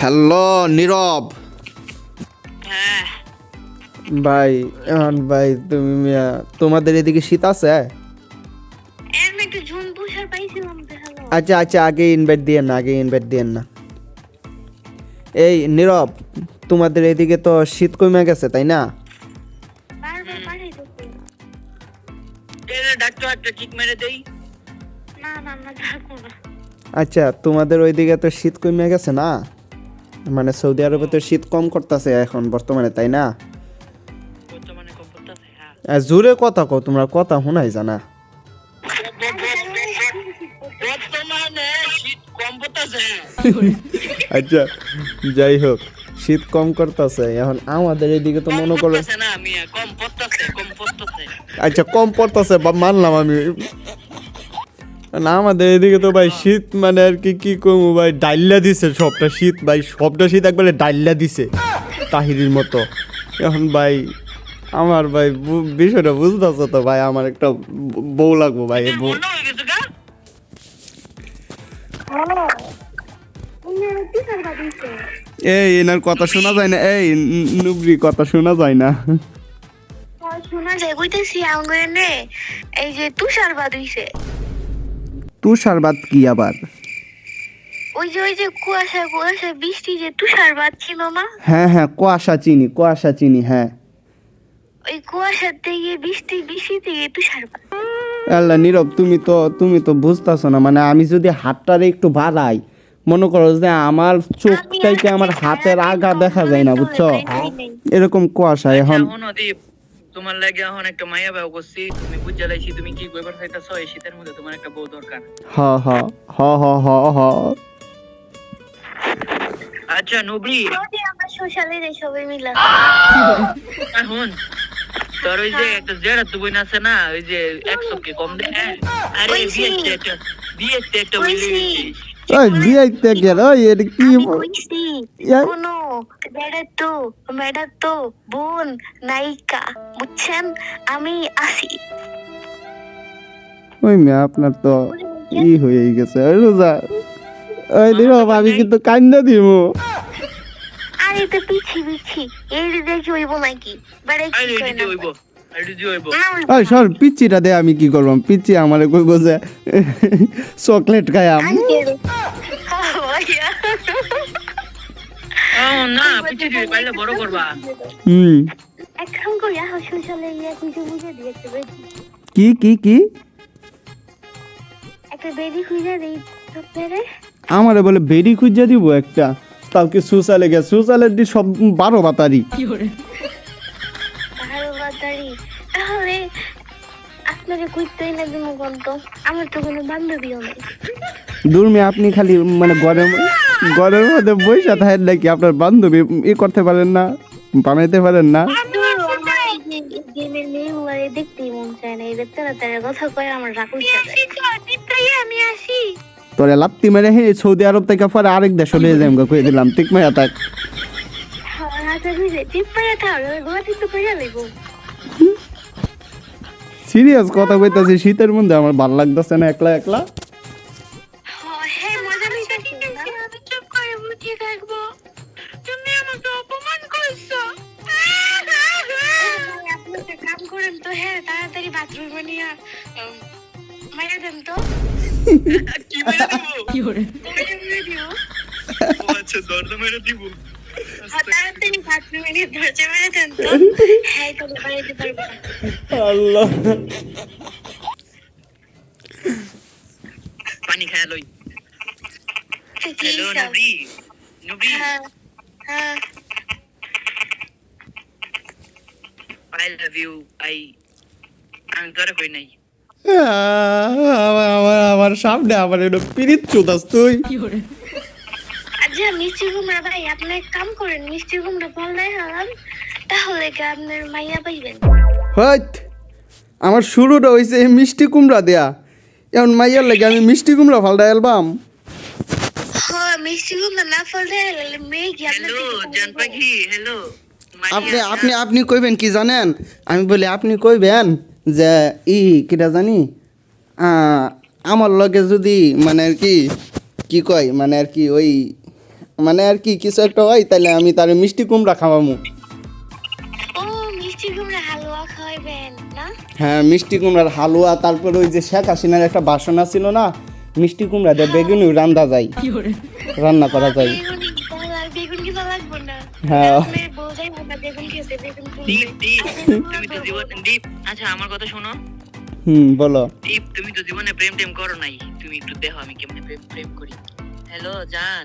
Hello নীরব হ্যাঁ ভাই। এখন ভাই তোমাদের এদিকে শীত আছে? আমি একটু ঝুম তুষার পাইছিলাম তো। হ্যালো আচ্ছা আচ্ছা, আগে ইনভাইট দিয়েন না। এই নীরব, তোমাদের এদিকে তো শীত কমে গেছে তাই না? বারবার পাঠাইতেছি। ডাক্তার একটা কিক মেরে দেই। না না না থাকো না। আচ্ছা, তোমাদের ওইদিকে তো শীত কমে গেছে না? মানে সৌদি আরবে তো শীত কম করতেছে এখন বর্তমানে তাই না? বর্তমানে কম পড়তাছে। হ্যাঁ আর জোরে কথা কও, তোমরা কথা শোনাই জানা। বর্তমানে শীত কম পড়তাছে। আচ্ছা যাই হোক, শীত কম করতেছে এখন আমাদের এদিকে তো মনে করো। না আমি কম পড়তাছে। আচ্ছা কম পড়তেছে বা মানলাম আমি, না আমাদের এদিকে তো ভাই শীত মানে আর কি কি কমু ভাই, ডাইল্লা দিছে সবটা শীত ভাই, সবটা শীত একবারে ডাইল্লা দিছে তাহিরির মতো। এখন ভাই আমার ভাই বিষয়টা বুঝতেছো তো ভাই, আমার একটা বউ লাগবো ভাই। বউ বন্ধ হয়ে গেছে গা। তুষার বাদিছে। এই এনার কথা শোনা যায় না, এই নুবরি কথা শোনা যায় না। শোনা যায় কইতেছি আঙ্গুরে নে এই যে তুষার বাদিছে। তুষারবাদ কি আবার? ওই যে কুয়াশা বৃষ্টি যে তুষারপাত ছিল না, হ্যাঁ হ্যাঁ, কুয়াশা চিনি হ্যাঁ। ওই কুয়াশার থেকে বৃষ্টি থেকে তুষারপাত। আল্লাহ নীরব, তুমি তো বুঝতেছো না, মানে আমি যদি হাতটারে একটু বাড়াই, মনে করো যে আমার চোখ থেকে আমার হাতের আগা দেখা যায় না, বুঝছো? এরকম কুয়াশা এখন। এখন দীপ তোমার লাগে এখন একটা মায়া বাউ করছি, তুমি বুঝা লাইছি তুমি কি কইবার চাইতাছো। এই শীতের মধ্যে তোমার একটা বউ দরকার। হ হ হ হ হ হ। আচ্ছা নবী, আমরা সোশ্যালে রে সবাই মিলে এখন তোর ওই যে একটা জেরা তুই আছে না, ওই যে 100 কে কম দে। আরে বিয়েতে একটা বলি ওই বিয়েতে গেল, ওই এর কি কোনো ম্যাডাম তো বোন নায়িকা বুঝছেন, আমি আসি। ওই মেয়ে আপনার তো ই হয়ে গেছে রোজা। ওই নীরব আমি কিন্তু কান্না দিব। আরে তো পিছি এই দেখি হইব নাকি বেড়াই কি আরে করে দিতে না হইব, আরে দিতে হইব। ওই সর পিচ্চিটা দে, আমি কি করবাম? পিচ্চি আমারে কইব যে চকলেট খাইয়াম। ও না পিছে দিবে পাইলে বড় করবা। এক কাম করি সোশ্যালে খুঁজে দিয়ে একটা কি একটা বেবি খুঁজে দিই তোরে। আমারে বলে বেরি খুঁজা দিব একটা, তাও কি সুসালে গে সুসালের দি সব 12 বাতারি। ভালো বাতারি তাহলে আপনাকে কইতেই না তুমি বলতো, আমার তো কোনো বান্ধবীও নেই। দূর মেয়ে, আপনি খালি মানে ঘরের মধ্যে বসে থাকেন নাকি? আপনার বান্ধবী ই করতে পারেন না, বানাইতে পারেন না? গেমের মেয়েগুলো দেখতেই মন চায় না, এদের তারা কথা কয় আমার রাগ উঠে যায়। আমি আসি তোরে লাত্তি মেরে হে সৌদি আরব থেকে পরে আরেক দেশ চলে যাই আমরা কই দিলাম, ঠিক মাইয়া থাক। হাতে বুঝে টিপ পায়া থাকো গোয়াতে তো পায়া লাগবো। সিরিয়াস কথা কইতাছি, শীতের মধ্যে আমার ভালো লাগতেছে না একলা একলা। হ্যাঁ মজা নিতেছি না, আমি চুপ করে বুঝে থাকবো। তুমি আমাকে অপমান করছো। আপনি একটা কাম করেন তো, হ্যাঁ তাড়াতাড়ি বাথরুমে নিয়ে মাইরা দেন তো। কি মেরে দিব? কি করে মেরে দিও? ও আচ্ছা দরজা মেরে দিব। তাড়াতাড়ি বাথরুমে নিয়ে দরজা মেরে দেন তো। হ্যাঁ তবে বাড়িতে পারবো না। আল্লাহ পানি খায়া লই। হ্যালো নবী হ্যাঁ হ্যাঁ আই লাভ ইউ। আমি তোরে কই নাই। আমার সামনে আমার এটা পিরিত চুদাস তুই। আচ্ছা মিষ্টি কুমড়া ভাই, আপনি এক কাম করেন, মিষ্টি কুমড়া ফল দেয় হলাম তাহলে কি আপনার মাইয়া পাইবেন। হইত আমার শুরুটা হইছে এই মিষ্টি কুমড়া দেয়া, এখন মাইয়ার লাগে আমি মিষ্টি কুমড়া ফালটা অ্যালবাম। হ্যাঁ মিষ্টি কুমড়া না ফল দেয় মেয়ে কি আপনার হ্যালো জান পাখি, হ্যালো। আপনি কইবেন কি জানেন? আমি বলি আপনি কইবেন যে কিটা জানি আমার লগে যদি মানে আর কি কয় মানে আর কি ওই মানে আর কি কিছু একটা হয় তাহলে আমি তার মিষ্টি কুমড়া খাওয়ামু। ও মিষ্টি কুমড়া হালুয়া খাওয়াইবেন না? হ্যাঁ মিষ্টি কুমড়ার হালুয়া, তারপরে ওই যে শেখ হাসিনার একটা বাসনা ছিল না, মিষ্টি কুমড়া দিয়ে বেগুনি রান্না যায়, রান্না করা যায়। বেগুন কি ভালো লাগবে না? হ্যাঁ। আপনার বউ যাইবো না বেগুন খেতে, বেগুন দীপ কুমড়া। দীপ তুমি তো জীবন দীপ, আচ্ছা আমার কথা শোনো বলো। দীপ, তুমি তো জীবনে প্রেম টেম করো নাই, তুমি একটু দেখো আমি কেমনে প্রেম প্রেম করি। হ্যালো জান,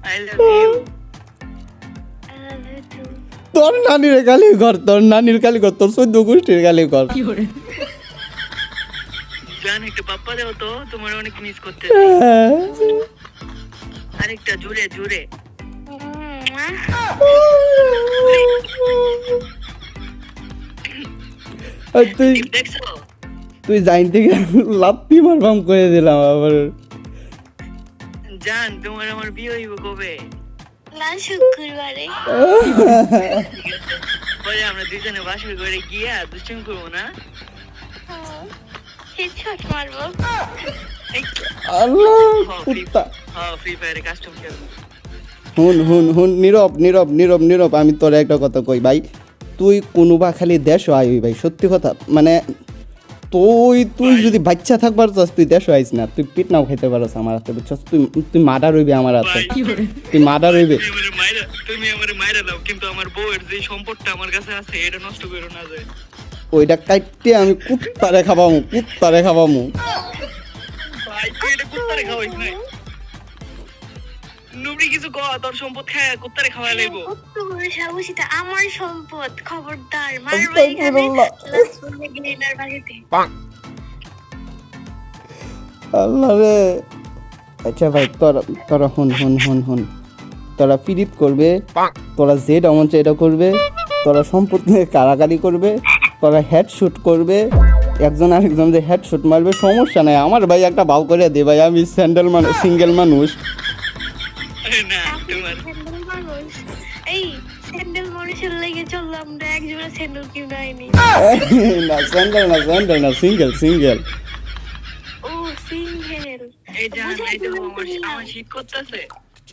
I love you. I love you too. তোর নানির গালি ঘর, তোর নানির গালি ঘর, তোর 14 গোষ্ঠীর গালি ঘর। জান একটা পাপ্পা দেও তো, তোমার অনেক মিস করতে। আরেকটা জুড়ে জুড়ে। আর তুই দীপ দেখছো? তুই জাইন থেকে লাত্তি মারবাম করে দিলাম আবার। জান তোমার আমার বিয়ে হইব কবে? না শুক্রবারে। ঠিক আছে, পরে আমরা দুজনে বাসর করে গিয়া দুষ্টামি করবো না? হেডশট মারবো। এই, আল্লাহ কুত্তা। হ্যাঁ ফ্রি ফায়ারে কাস্টম খেলবো। হুন নীরব নীরব নীরব নীরব, আমি তোর একটা কথা কই ভাই, তুই কোনোবা খালি দেশ আই ভাই, সত্যি কথা, মানে তুই যদি বাচ্চা থাকবার চাস তুই দেশ আইস না, তুই পিট নাও খাইতে পারস আমার হাতে, বুঝছস? তুই মাডা রইবি আমার হাতে, তুই মাডা রইবি। তুমি আমারে মাইরা দাও, কিন্তু আমার বউয়ের যে সম্পদটা আমার কাছে আছে এটা নষ্ট করো না যায়। ওইটা কাইটে আমি কুত্তারে খাবামু, কুত্তারে খাবামু। ভাই তুই এটা কুত্তারে খাওয়াইস না, নুবড়ি কিছু কহ, তোর সম্পদ খায় কুত্তারে খাওয়াই লাইবো। কত বড় সাহস, এটা আমার সম্পদ, খবরদার মারবো আস্তাগফিরুল্লাহ। এখানে লাশ পড়ে গ্লিনার বাড়িতে। আল্লাহ রে। আচ্ছা ভাই তোরা হুন, তোরা পীড়িত করবে, তোরা যেটা মন চায় এটা করবে, তোরা সম্পদ নিয়ে কারাকারি করবে, তোরা হেডশুট করবে, একজন আরেকজন যে হেডশুট মারবে, সমস্যা নাই আমার ভাই, একটা ভাও করে দে ভাই, আমি সিঙ্গেল মানুষ। না তোমার স্যান্ডেল মানুষ, এই স্যান্ডেল মানুষের লেগে চললো, আমরা এক জোড়া স্যান্ডেল কিনে আইনি। না স্যান্ডেল না, সিঙ্গেল। ও সিঙ্গেল। এই জান এই দেখো আমার শীত করতেছে,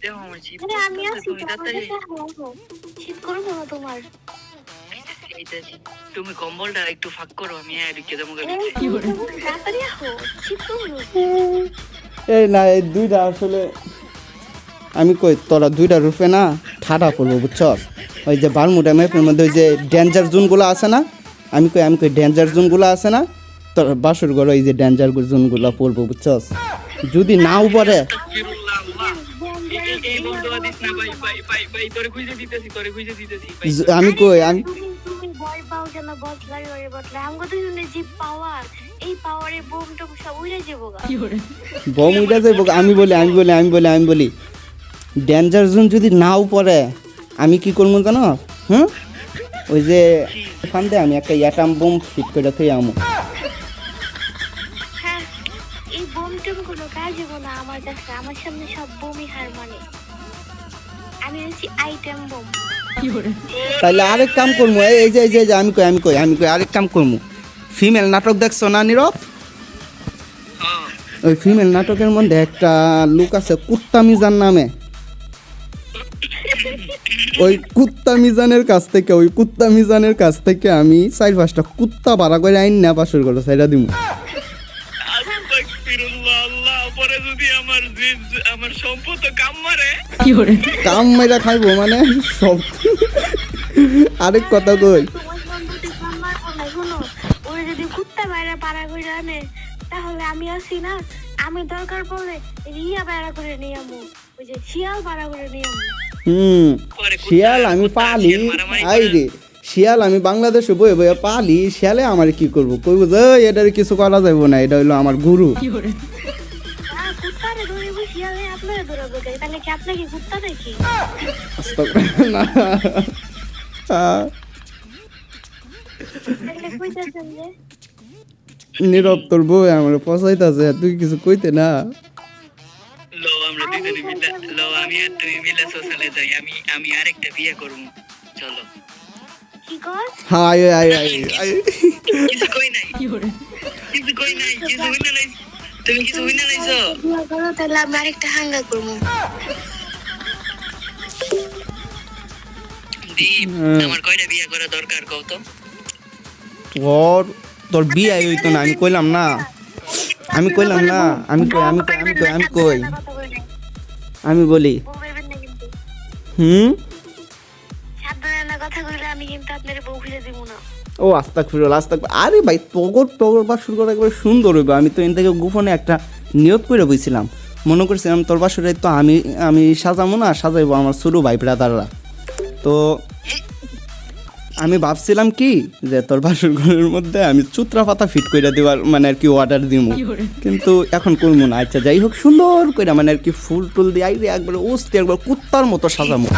দেখো আমার শীত আরে আমি করতেছে, আছি তুমি তো, তাড়াতাড়ি শীত করবো না তোমার। এইটা তুমি কম্বলটা একটু ফাঁক করো, আমি এদিকে যাবো তাড়াতাড়ি আসো, শীত করবো। এই না, এই দুইটা আসলে আমি কই তোরা দুইটা রূপে না ঠাডা করবো, বুঝছস? ওই যে বারমুডা ম্যাপের মধ্যে ওই যে ডেঞ্জার জোনগুলো আছে না, আমি কই ডেঞ্জার জোনগুলো আছে না, তোর বাসুর ঘরে এই যে ডেঞ্জার জোনগুলো পড়বো, বুঝছস? যদি নাও পড়ে এই বন্ধু দিস না ভাই ভাই ভাই ভাই, তোরে খুঁজে দিতেছি ভাই। আমি কই আমি তুমি ভয় পাও কেন? বদলাই আমগো তো শুনে যে পাওয়ার, এই পাওয়ারে বোম টোম সব উড়ে যাবো গা। বম উইটা যাইব, আমি বলি ডেঞ্জার জোন যদি নাও পড়ে আমি কি করবো জানো? ওই যে এখান দিয়ে আমি একটা অ্যাটাম বোম ফিট করে থই আমু। হ্যাঁ, এই বোম টোম কোনো কাজ হবে না আমার কাছে, আমার সামনে সব বোমই হার মানে। আমি হচ্ছি আইটেম বোম। তাহলে আরেক কাম করবো, এই যে আমি কই আরেক কাম করবো। ফিমেল নাটক দেখছো না নীরব? ওই ফিমেল নাটকের মধ্যে একটা লোক আছে কুত্তা মিজান নামে, ওই কুত্তা মিজানের কাছ থেকে আমি 4-5টা কুত্তা ভাড়া করে আইন না বাসর করে সাইডা দিমু। আল্লাহ পরে যদি আমার সম্পদ কাম মারে, কাম মেরা খাইবো মানে সব। আরেক কথা কই, তোমার সম্পত্তি আমার না, শোনো, ওরা যদি কুত্তা বাইরে পাড়া করে আনে তাহলে আমি আছি না, আমি দরকার পড়লে রিয়া বাইরা করে নিয়ে আমু, ওই যে শিয়াল বাইরা করে নিয়ে আমু। শিয়াল আমি পালি, আই রে শিয়াল আমি বাংলাদেশে বয়ে পালি, শিয়ালে আমার কি করবো? কইব যে এটার কিছু করা যাইব না, এটা হইলো আমার গুরু। কুত্তারে ধরিব, শিয়ালে আপনারে ধরবো, তাহলে কি আপনাকে কুত্তা দেখি? না তাহলে কইতাছেন যে নীরব তোর বউ আমার পচাইতাছে, তুই কিছু কইতে না। লো আমরা দুজনে মিলে, লো আমি আর তুমি মিলে সোশ্যালে যাই, আমি আরেকটা বিয়ে করব, চলো। কি কর? হাই কিছু কই নাই, কিছু হইনা নাই, তুমি কিছু হই না নাইছো বিয়ে করো তাহলে আমি আরেকটা হাঙ্গা করবো। দীপ আমার কয়টা বিয়ে করা দরকার কও তো তোর বিয়ে হইতো না, আমি কইলাম না, আমি কইলাম না, আমি কই আমি কই আমি কই আমি কই আমি বলি বউ পাইবেন না কিন্তু, সাবধানে কথা কইলে আমি কিন্তু আপনার বউ খুঁজে দিব না। ও আস্তাগফিরুল্লাহ আস্তাগফিরুল্লাহ। আরে ভাই তোর বা শুরু করা একবার সুন্দর হইবে। আমি তো এন থেকে গোপনে একটা নিয়ত করে বইছিলাম, মনে করছিলাম তোর বাসুরে তো আমি সাজাবো না, সাজাইবো আমার ছোটো ভাই ব্রাদাররা। তো আমি ভাবছিলাম কি যে তোর বাসুর ঘরের মধ্যে আমি চুত্রা পাতা ফিট করে দেওয়ার মানে আর কি অর্ডার দিব, কিন্তু এখন করবো না। আচ্ছা যাই হোক, সুন্দর করে মানে আর কি ফুল টুল দিয়ে আইরে একবার ওস্তে একবার কুত্তার মতো সাজাবো।